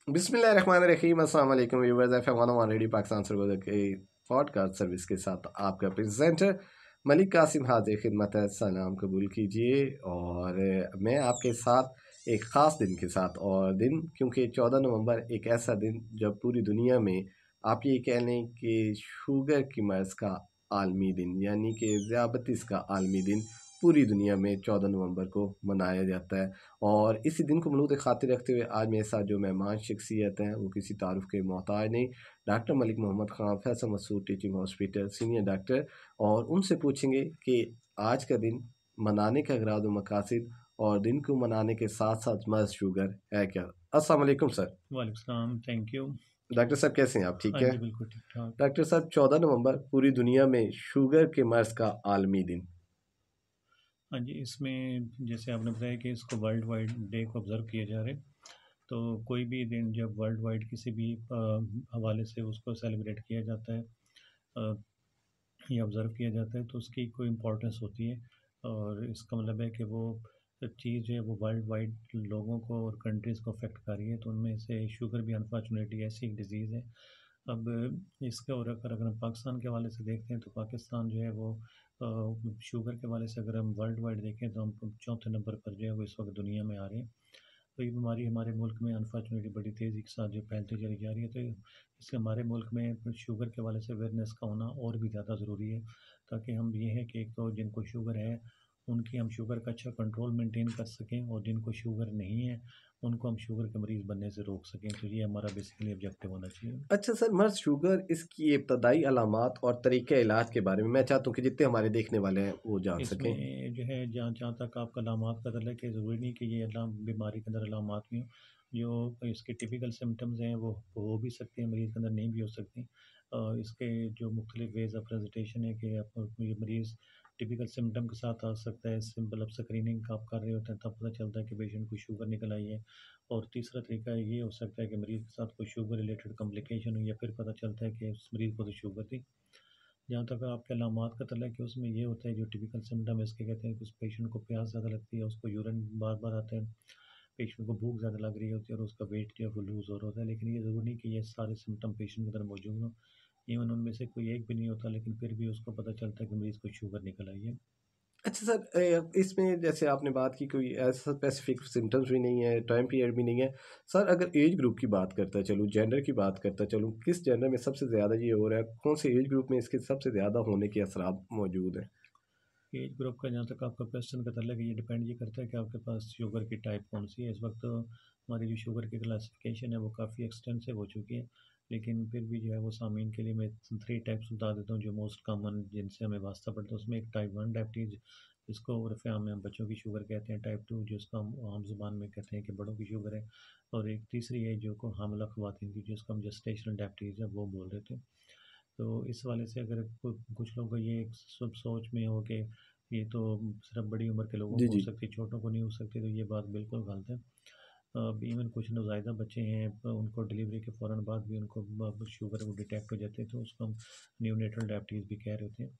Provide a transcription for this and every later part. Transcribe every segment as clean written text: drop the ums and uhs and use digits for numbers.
बिस्मिल्लाहिर्रहमानिर्रहीम अस्सलाम वालेकुम viewers. FM already Pakistan server के पॉडकास्ट सर्विस के साथ आपका प्रेजेंटर मलिक कासिम हाजिर खिदमत है। सलाम कबूल कीजिए। और मैं आपके साथ एक ख़ास दिन के साथ, और दिन क्योंकि 14 नवंबर एक ऐसा दिन जब पूरी दुनिया में आप ये कह लें कि शुगर की मर्ज़ का आलमी दिन, यानी कि ज़ियाबतीस का आलमी दिन पूरी दुनिया में 14 नवंबर को मनाया जाता है। और इसी दिन को मलूद खातिर रखते हुए आज मेरे साथ जो मेहमान शख्सियत हैं वो किसी तारुफ के मोहताज नहीं, doctor Malik Mohammad Khan, Faisal Masood teaching hospital senior doctor. और उनसे पूछेंगे कि आज का दिन मनाने का अगराद व मकासद, और दिन को मनाने के साथ साथ मर्ज शुगर है क्या। अस्सलाम वालेकुम सर। वालेकुम सलाम, थैंक यू। डॉक्टर साहब कैसे हैं आप, ठीक हाँ है? जी, बिल्कुल ठीक ठाक। डॉक्टर साहब, 14 नवंबर पूरी दुनिया में शुगर के मर्ज का आलमी दिन। हाँ जी, इसमें जैसे आपने बताया कि इसको वर्ल्ड वाइड डे को ऑब्ज़र्व किए जा रहे हैं, तो कोई भी दिन जब वर्ल्ड वाइड किसी भी हवाले से उसको सेलिब्रेट किया जाता है अ, या ऑब्ज़र्व किया जाता है, तो उसकी कोई इम्पोर्टेंस होती है। और इसका मतलब है कि वो चीज़ जो है वो वर्ल्ड वाइड लोगों को और कंट्रीज़ को अफेक्ट कर रही है, तो उनमें से शुगर भी अनफॉर्चुनेटली ऐसी एक डिज़ीज़ है। अब इसका और अगर हम पाकिस्तान के हवाले से देखते हैं, तो पाकिस्तान जो है वो शुगर के हवाले से अगर हम वर्ल्ड वाइड देखें, तो हम चौथे नंबर पर जो है वो इस वक्त दुनिया में आ रहे हैं। तो ये बीमारी हमारे मुल्क में अनफॉर्चुनेटली बड़ी तेज़ी के साथ जो फैलती चली जा रही है, तो इसलिए हमारे मुल्क में शुगर के हवाले से अवेयरनेस का होना और भी ज़्यादा ज़रूरी है, ताकि हम ये है कि एक तो जिनको शुगर है उनकी हम शुगर का अच्छा कंट्रोल मेंटेन कर सकें, और जिनको शुगर नहीं है उनको हम शुगर के मरीज़ बनने से रोक सकें। तो ये हमारा बेसिकली ऑब्जेक्टिव होना चाहिए। अच्छा सर, मर्ज शुगर, इसकी इब्तदाई अलामात और तरीक़े इलाज के बारे में मैं चाहता हूँ कि जितने हमारे देखने वाले हैं वो जान सकें। इसमें जो है जहाँ जहाँ तक आपका अलामात का मतलब है कि ज़रूरी नहीं कि ये अलाम बीमारी के अंदर अलामात भी हों। जो इसके टिपिकल सिम्टम्स हैं वो हो भी सकते हैं, मरीज़ के अंदर नहीं भी हो सकती। इसके जो मुख्तलिफ वेज़ ऑफ प्रेजेंटेशन है कि आप ये मरीज़ टिपिकल सिम्टम के साथ आ सकता है। सिंपल अब स्क्रीनिंग का आप कर रहे होते हैं तब पता चलता है कि पेशेंट को शुगर निकल आई है। और तीसरा तरीका ये हो सकता है कि मरीज़ के साथ कोई शुगर रिलेटेड कॉम्प्लिकेशन हुई, या फिर पता चलता है कि उस मरीज़ को तो शुगर थी। जहाँ तक आपके अलामात का तल्लुक है कि उसमें ये होता है, जो टिपिकल सिम्टम इसके कहते हैं कि उस पेशेंट को प्यास ज़्यादा लगती है, उसको यूरिन बार-बार आता है, पेशेंट को भूख ज़्यादा लग रही होती है, और उसका वेट जो है वो लूज़ हो रहा होता है। लेकिन ये ज़रूरी नहीं कि ये सारे सिम्टम पेशेंट के अंदर मौजूद हों। इवन उनमें से कोई एक भी नहीं होता, लेकिन फिर भी उसको पता चलता है कि मरीज़ को शुगर निकल आई है। अच्छा सर, इसमें जैसे आपने बात की कोई ऐसा स्पेसिफिक सिम्टम्स भी नहीं है, टाइम पीरियड भी नहीं है। सर अगर एज ग्रुप की बात करता चलूँ, जेंडर की बात करता चलूँ, किस जेंडर में सबसे ज़्यादा ये हो रहा है, कौन से एज ग्रुप में इसके सबसे ज़्यादा होने के असरात मौजूद हैं? एज ग्रुप का जहाँ तक आपका क्वेश्चन का तल्लुक है, ये डिपेंड ये करता है कि आपके पास शुगर की टाइप कौन सी है। इस वक्त तो हमारी जो शुगर की क्लासिफिकेशन है वो काफ़ी एक्सटेंसिव हो चुकी है, लेकिन फिर भी जो है वो सामीन के लिए मैं 3 टाइप्स बता देता हूँ जो मोस्ट कॉमन जिनसे हमें वास्ता पड़ता है। उसमें एक टाइप 1 डायबिटीज़, जिसको उर्फ़ आम में हम बच्चों की शुगर कहते हैं। टाइप 2 जिसको हम आम ज़ुबान में कहते हैं कि बड़ों की शुगर है। और एक तीसरी है जो को हामिला ख़वातीन की, जिसको हम जेस्टेशनल डायबिटीज़ है वो बोल रहे थे। तो इस वाले से अगर कुछ लोगों को ये सब सोच में हो कि ये तो सिर्फ बड़ी उम्र के लोगों जी को हो जी। सकती है, छोटों को नहीं हो सकती, तो ये बात बिल्कुल गलत है। अब इवन कुछ नवज़ायदा बच्चे हैं, उनको डिलीवरी के फ़ौरन बाद भी उनको शुगर वो डिटेक्ट हो जाती है, तो उसको हम न्यूनेटल डायबिटीज़ भी कह रहे होते हैं।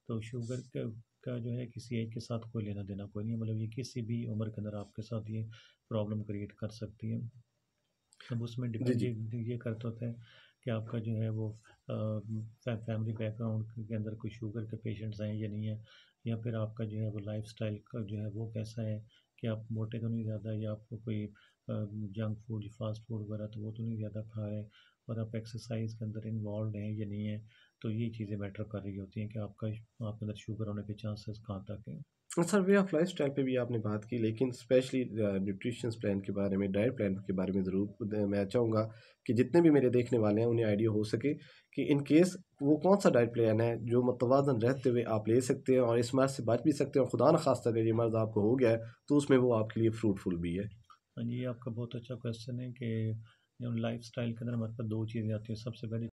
तो शुगर का जो है किसी एज के साथ कोई लेना देना कोई नहीं है, मतलब ये किसी भी उम्र के अंदर आपके साथ ये प्रॉब्लम क्रिएट कर सकती है। अब उसमें जी डिपेंड जी। ये करता होता है कि आपका जो है वो फैमिली बैकग्राउंड के अंदर कोई शुगर के पेशेंट्स हैं या नहीं है, या फिर आपका जो है वो लाइफस्टाइल का जो है वो कैसा है, कि आप मोटे तो नहीं ज़्यादा, या आपको कोई जंक फूड फास्ट फूड वगैरह तो वो तो नहीं ज़्यादा खा रहे, और आप एक्सरसाइज के अंदर इन्वॉल्व हैं या नहीं है। तो ये चीज़ें मैटर कर रही होती हैं कि आपके अंदर शुगर होने के चांसेस कहाँ तक हैं। सर वे ऑफ लाइफस्टाइल पे भी आपने बात की, लेकिन स्पेशली न्यूट्रिशन प्लान के बारे में, डाइट प्लान के बारे में ज़रूर मैं चाहूँगा कि जितने भी मेरे देखने वाले हैं उन्हें आइडिया हो सके कि इन केस वो कौन सा डाइट प्लान है जो मुतवाज़न रहते हुए आप ले सकते हैं और इस मर्ज़ से बच भी सकते हैं, और खुदा न खास्ता अगर ये मर्ज़ आपको हो गया है तो उसमें वो आपके लिए फ्रूटफुल भी है। हाँ जी, ये आपका बहुत अच्छा क्वेश्चन है कि जो लाइफस्टाइल के अंदर हमारे पास 2 चीज़ें आती हैं। सबसे पहले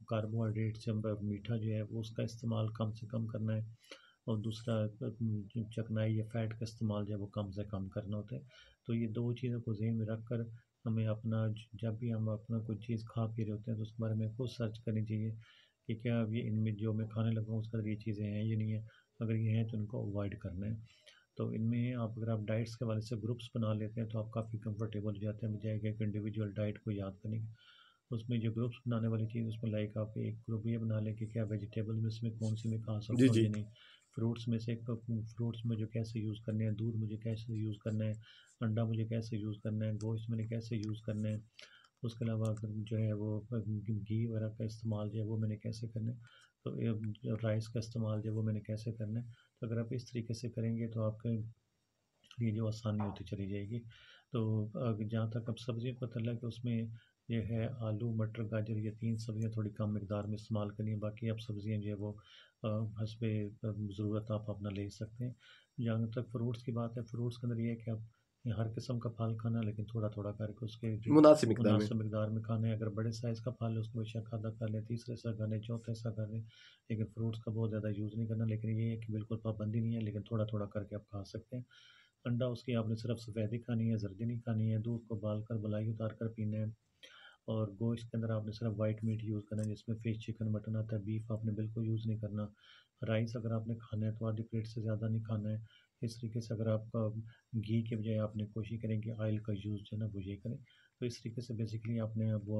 कार्बोहाइड्रेट से मीठा जो है वो उसका इस्तेमाल कम से कम करना है, और दूसरा जो चकनाई या फैट का इस्तेमाल जो है वो कम से कम करना होता है। तो ये 2 चीज़ों को ज़हन में रख कर हमें अपना जब भी हम अपना कोई चीज़ खा पी रहे होते हैं, तो उसके बारे में खुद सर्च करनी चाहिए कि क्या अब ये इनमें जो मैं खाने लगा हूँ उसके अंदर ये चीज़ें हैं या नहीं है। अगर ये हैं तो उनको अवॉइड करना है। तो इनमें आप अगर आप डाइट्स के हवाले से ग्रुप्स बना लेते हैं तो आप काफ़ी कंफर्टेबल हो जाते हैं बजाय कि एक इंडिविजुअल डाइट को याद करने की। उसमें जो ग्रुप्स बनाने वाली चीज़ उसमें लाइक आप एक ग्रुप ये बना लें कि क्या वेजिटेबल में इसमें कौन सी मैं खा जी, सकता हूँ जी। या नहीं। फ्रूट्स में से फ्रूट्स मुझे कैसे यूज़ करने हैं, दूध मुझे कैसे यूज़ करना है, अंडा मुझे कैसे यूज़ करना है, गोश्त मैंने कैसे यूज़ करना है। उसके अलावा अगर जो है वो घी वगैरह का इस्तेमाल जो है वो मैंने कैसे करना है। तो ये जो राइस का इस्तेमाल जो है वो मैंने कैसे करना है। तो अगर आप इस तरीके से करेंगे तो आपके लिए जो आसानी होती चली जाएगी। तो जहाँ तक अब सब्ज़ियों का तल्ला है कि उसमें ये है आलू, मटर, गाजर ये 3 सब्ज़ियाँ थोड़ी कम मिकदार में इस्तेमाल करनी है। बाकी आप सब्ज़ियाँ जो है वो हस्बे ज़रूरत आप अपना ले सकते हैं। जहाँ तक फ्रूट्स की बात है, फ्रूट्स के अंदर ये है कि आप हर किस्म का फल खाना है लेकिन थोड़ा-थोड़ा करके उसके जो मुनासिब मिकदार में। मुनासिब मिकदार में खाना है। अगर बड़े साइज़ का फल है उसको बेशक आधा खा लें, तीसरे हिस्सा खा लें, चौथा हिस्सा खा लें। लेकिन फ्रूट्स का बहुत ज़्यादा यूज़ नहीं करना। लेकिन ये है कि बिल्कुल पाबंदी नहीं है लेकिन थोड़ा-थोड़ा करके आप खा सकते हैं। अंडा उसकी आपने सिर्फ सफ़ेद ही खानी है, ज़र्दी नहीं खानी है। दूध को उबाल कर मलाई उतार कर पीना है। और गोश्त के अंदर आपने सिर्फ वाइट मीट यूज़ करना है जिसमें फ़िश, चिकन, मटन आता है। बीफ आपने बिल्कुल यूज़ नहीं करना। राइस अगर आपने खाना है तो आधी प्लेट से ज़्यादा नहीं खाना है। इस तरीके से अगर आप घी के बजाय आपने कोशिश करें कि ऑयल का यूज़ जो है ना वो ये करें। तो इस तरीके से बेसिकली आपने वो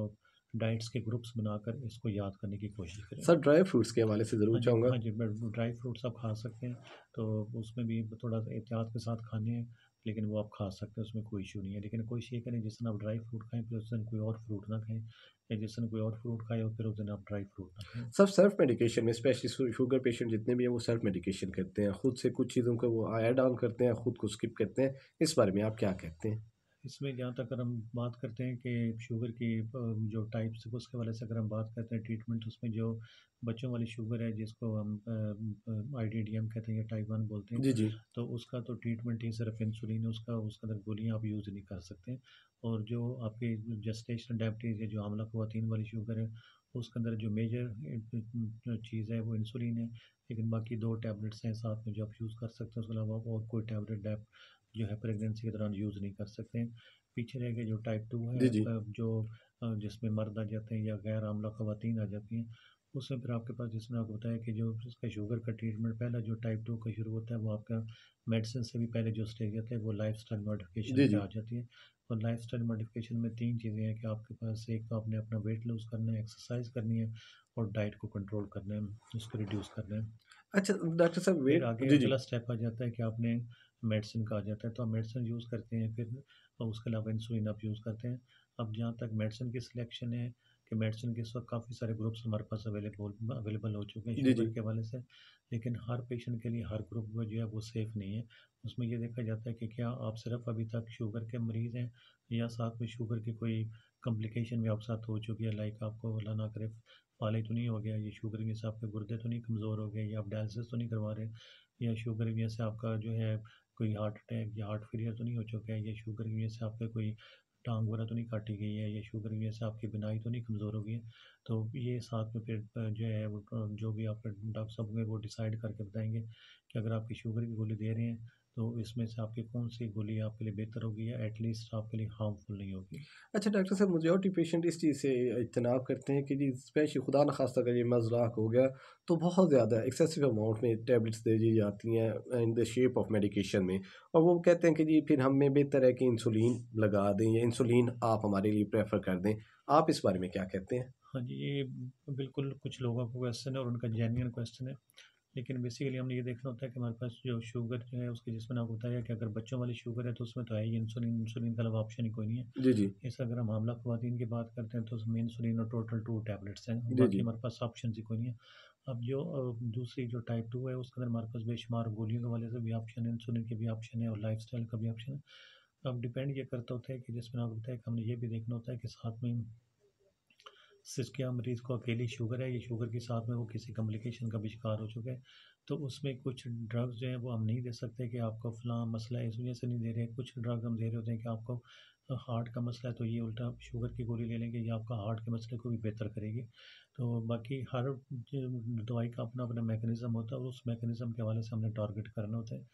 डाइट्स के ग्रुप्स बनाकर इसको याद करने की कोशिश करें। सर ड्राई फ्रूट्स के हवाले से ज़रूर हाँ जी, चाहूँगा। हाँ जी, ड्राई फ्रूट्स आप खा सकते हैं, तो उसमें भी थोड़ा सा एहतियात के साथ खाने हैं, लेकिन वो आप खा सकते हैं, उसमें कोई इश्यू नहीं है। लेकिन कोशिश ये करें जिस दिन आप ड्राई फ्रूट खाएँ, फिर उस दिन कोई और फ्रूट ना खाएँ, या जिस दिन कोई और फ्रूट खाएँ और फिर उस दिन आप ड्राई फ्रूट ना खाएँ। सब सेल्फ मेडिकेशन में स्पेशली शुगर पेशेंट जितने भी हैं वो सेल्फ मेडिकेशन करते हैं, खुद से कुछ चीज़ों को वो ऐड ऑन करते हैं, खुद को स्किप करते हैं। इस बारे में आप क्या कहते हैं? इसमें जहाँ तक अगर हम बात करते हैं कि शुगर की जो टाइप्स है उसके हवाले से अगर हम बात करते हैं ट्रीटमेंट, उसमें जो बच्चों वाली शुगर है जिसको हम आईडीडीएम कहते हैं या टाइप 1 बोलते हैं, जी, जी। तो उसका तो ट्रीटमेंट ही सिर्फ इंसुलिन है। उसका अंदर गोलियाँ आप यूज़ नहीं कर सकते। और जो आपकी जेस्टेशनल डायबिटीज़ है, जो हामला ख़वातीन वाली शुगर है, उसके अंदर जो मेजर चीज़ है वो इंसुलिन है। लेकिन बाकी 2 टैबलेट्स हैं साथ में जो आप यूज़ कर सकते हैं। उसके अलावा और कोई टैबलेट आप जो है प्रेगनेंसी के दौरान यूज़ नहीं कर सकते हैं। पीछे रह गया जो टाइप 2 है, जी, जी। जो जिसमें मर्द आ जाते हैं या गैर आमला ख़वातीन आ जाती हैं, उसमें फिर आपके पास जिसमें आपको बताया कि जो उसका शुगर का ट्रीटमेंट पहला जो टाइप 2 का शुरू होता है वो आपका मेडिसिन से भी पहले जो स्टेज आता है वो लाइफ़स्टाइल मॉडिफ़िकेशन जी, पे जी। आ जाती है। और लाइफ़स्टाइल मॉडिफ़िकेशन में 3 चीज़ें हैं कि आपके पास एक तो आपने अपना वेट लूज़ करना है, एक्सरसाइज़ करनी है और डाइट को कंट्रोल करना है, उसको रिड्यूस करना है। अच्छा डॉक्टर साहब फिर वेट आगे जी, जी। अगला स्टेप आ जाता है कि आपने मेडिसिन का आ जाता है, तो आप मेडिसिन यूज़ करते हैं, फिर उसके अलावा इंसुलिन आप यूज़ करते हैं। अब जहाँ तक मेडिसिन की सिलेक्शन है कि मेडिसिन के इस वक्त काफ़ी सारे ग्रुप्स हमारे पास अवेलेबल हो चुके हैं जी, शुगर जी। के हवाले से, लेकिन हर पेशेंट के लिए हर ग्रुप में जो है वो सेफ़ नहीं है। उसमें ये देखा जाता है कि क्या आप सिर्फ अभी तक शुगर के मरीज़ हैं या साथ में शुगर की कोई कॉम्प्लिकेशन भी आपके साथ हो चुकी है, लाइक आपको अल्लाह ना करे पाले तो नहीं हो गया, ये शुगर की वजह से आपके गुर्दे तो नहीं कमज़ोर हो गए, या आप डायलिसिस तो नहीं करवा रहे, या शुगर की वजह से आपका जो है कोई हार्ट अटैक या हार्ट फेलियर तो नहीं हो चुका है, या शुगर की वजह से आपका कोई टांग वगैरह तो नहीं काटी गई है, या शुगर की वजह से आपकी बिनाई तो नहीं कमज़ोर हो गई है। तो ये साथ में फिर जो है वो जो भी आपके डॉक्टर साहब होंगे वो डिसाइड करके बताएंगे कि अगर आपकी शुगर की गोली दे रहे हैं तो इसमें से आपकी कौन सी गोली आपके लिए बेहतर होगी या एटलीस्ट आपके लिए हार्मफुल नहीं होगी। अच्छा डॉक्टर साहब मेजॉरिटी पेशेंट इस चीज़ से इज्तनाब करते हैं कि जी स्पेशली खुदा न खास्ता अगर ये मज़ाक हो गया तो बहुत ज़्यादा एक्सेसिव अमाउंट में टैबलेट्स दे दी जाती हैं in the shape of medication में और वो कहते हैं कि जी फिर हमें बेहतर है कि इंसुलिन लगा दें या इंसुलिन आप हमारे लिए प्रेफर कर दें। आप इस बारे में क्या कहते हैं? हाँ जी, ये बिल्कुल कुछ लोगों का क्वेश्चन है और उनका जेन्युइन क्वेश्चन है। लेकिन बेसिकली हमने ये देखना होता है कि हमारे पास जो शुगर जो है उसकी, जिसमें आपको बताया कि अगर बच्चों वाली शुगर है तो उसमें तो है ही इंसुलिन, इंसुलिन के अलावा ऑप्शन ही कोई नहीं है। जी, जी। इस अगर हम हामला ख़वातीन की बात करते हैं तो उसमें इंसुलिन और टोटल 2 टैबलेट्स हैं, जी, बाकी जी। हमारे पास ऑप्शन ही कोई नहीं है। अब जो दूसरी जो टाइप 2 है उसके अंदर हमारे पास बेशुमार गोलियों के वाले से भी ऑप्शन है, इंसुलिन के भी ऑप्शन है और लाइफ़स्टाइल का भी ऑप्शन है। अब डिपेंड ये करता होता है कि जिसमें आपको बताया कि हमने ये भी देखना होता है कि साथ में सिर्फ क्या मरीज़ को अकेली शुगर है, या शुगर के साथ में वो किसी कॉम्प्लिकेशन का भी शिकार हो चुका है। तो उसमें कुछ ड्रग्स जो हैं वो हम नहीं दे सकते कि आपको फ़लाँ मसला है इस वजह से नहीं दे रहे। कुछ ड्रग हम दे रहे होते हैं कि आपको हार्ट का मसला है तो ये उल्टा आप शुगर की गोली ले लेंगे, ये आपका हार्ट के मसले को भी बेहतर करेगी। तो बाकी हर दवाई का अपना-अपना मैकेनिज़्म होता है और उस मैकेनिज़्म के हवाले से हमने टारगेट करना होता है।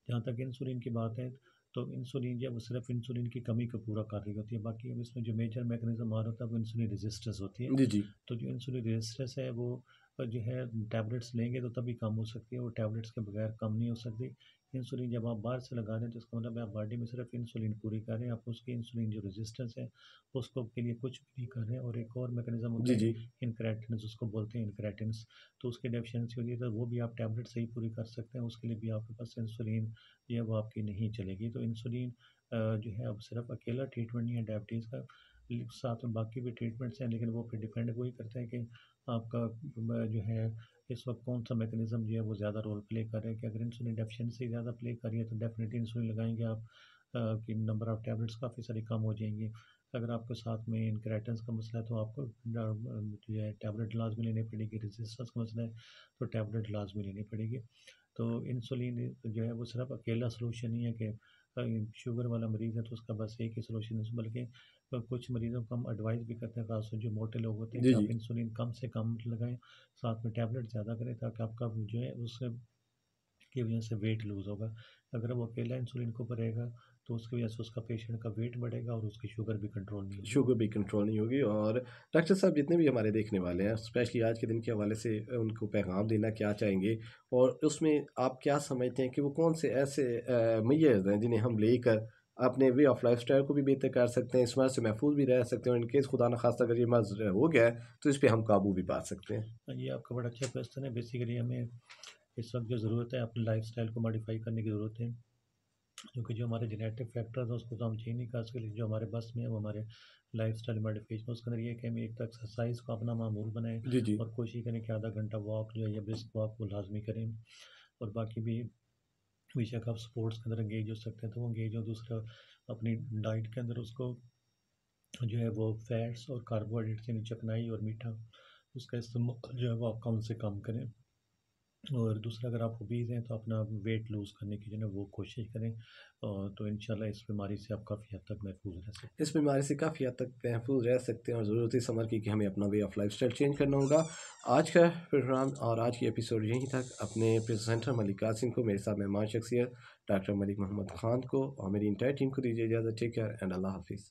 जहाँ तक इंसुलिन की बात है, तो इंसुलिन जो है वो सिर्फ़ इंसुलिन की कमी को पूरा कर रही होती है। बाकी अब इसमें जो मेजर मैकेनिज़्म हमारा होता है वो इंसुलिन रेजिस्टेंस होती है। जी, जी। तो जो इंसुलिन रेजिस्टेंस है वो जो है टैबलेट्स लेंगे तो तभी कम हो सकती है, वो टैबलेट्स के बगैर कम नहीं हो सकती। इंसुलिन जब आप बाहर से लगा रहे हैं तो इसका मतलब है आप बॉडी में सिर्फ इंसुलिन पूरी कर रहे हैं, आप उसकी इंसुलिन जो रेजिस्टेंस है उसको के लिए कुछ भी नहीं कर रहे हैं। और एक और मैकेनिज्म होता जी, है जी। इनक्रेटिन्स, उसको बोलते हैं इनक्रेटिन्स, तो उसकी डेफिशिएंसी होती है तो वो भी आप टैबलेट से ही पूरी कर सकते हैं, उसके लिए भी आपके पास इंसुलिन जो है वो आपकी नहीं चलेगी। तो इंसुलिन जो है अब सिर्फ अकेला ट्रीटमेंट नहीं है डायबिटीज़ का, साथ में बाकी भी ट्रीटमेंट्स हैं, लेकिन वो फिर डिपेंड वही करता है कि आपका जो है इस वक्त कौन सा मैकेनिज्म जो है वो ज़्यादा रोल प्ले कर रहा है। कि अगर इंसुलिन डेफिशिएंसी ज़्यादा प्ले कर रही है तो डेफिनेटली इंसुलिन लगाएंगे आप, कि नंबर ऑफ़ टैबलेट्स काफ़ी सारी कम हो जाएंगी। अगर आपके साथ में इनक्रेटेंस का मसला है तो आपको जो है टैबलेट लाजमी लेनी पड़ेगी, रेजिस्टेंस का मसला है तो टैबलेट लाजमी लेनी पड़ेगी। तो इंसुलिन जो है वो सिर्फ अकेला सलूशन नहीं है कि शुगर वाला मरीज़ है तो उसका बस एक ही सलूशन है, बल्कि कुछ मरीज़ों को हम एडवाइस भी करते हैं, खासतौर जो मोटे लोग होते हैं, जी, कि जी। आप इंसुलिन कम से कम लगाएं, साथ में टैबलेट ज़्यादा करें, ताकि आपका जो है उस की वजह से वेट लूज़ होगा। अगर वो अकेला इंसुलिन के ऊपर रहेगा तो उसकी वजह से उसका पेशेंट का वेट बढ़ेगा और उसकी शुगर भी कंट्रोल नहीं होगी। शुगर भी कंट्रोल नहीं होगी। और डॉक्टर साहब जितने भी हमारे देखने वाले हैं, स्पेशली आज के दिन के हवाले से उनको पैगाम देना क्या चाहेंगे? और उसमें आप क्या समझते हैं कि वो कौन से ऐसे मेजर्स हैं जिन्हें हम लेकर अपने वे ऑफ लाइफ़स्टाइल को भी बेहतर कर सकते हैं, इस मर्ज़ से महफूज़ भी रह सकते हैं, और इन केस खुदा न ख़ास्ता अगर ये मर्ज़ हो गया है, तो इस पे हम काबू भी पा सकते हैं? ये आपका बड़ा अच्छा क्वेश्चन है। बेसिकली हमें इस वक्त जो ज़रूरत है अपनी लाइफस्टाइल को मॉडिफाई करने की ज़रूरत है, क्योंकि जो हमारे जेनेटिक फैक्टर्स हैं उसको तो हम चेंज नहीं कर सकते, लेकिन जो हमारे बस में है वो हमारे लाइफस्टाइल मॉडिफिकेशन। उसके अंदर ये है कि हम एक तो एक्सरसाइज को अपना मामूल बनाएं जी, जी। और कोशिश करें कि आधा घंटा वॉक जो है या ब्रिस्क वॉक वो लाजमी करें। और बाकी भी बेशक आप स्पोर्ट्स के अंदर एंगेज हो सकते हैं तो वो एंगेज हो। दूसरा, अपनी डाइट के अंदर उसको जो है वो फैट्स और कार्बोहाइड्रेट्स यानी चिकनाई और मीठा उसका इस्तेमाल जो है वो आप कम से कम करें। और दूसरा, अगर आप ओबीज़ हैं तो अपना वेट लूज़ करने की जो है ना वो कोशिश करें, और तो इंशाल्लाह इस बीमारी से आप काफ़ी हद तक महफूज रह सकते इस हैं। बीमारी से काफ़ी हद तक महफूज रह सकते हैं, और ज़रूरत इस अमर की कि हमें अपना वे ऑफ लाइफस्टाइल चेंज करना होगा। आज का प्रोग्राम और आज की एपिसोड यहीं तक। अपने प्रेजेंटर मलिक कासिम को, मेरे साथ मेहमान शख्सियत डॉक्टर मलिक मोहम्मद ख़ान को और मेरी इंटायर टीम को दीजिए इजाज़त। टेक केयर एंड अल्लाह हाफिज़।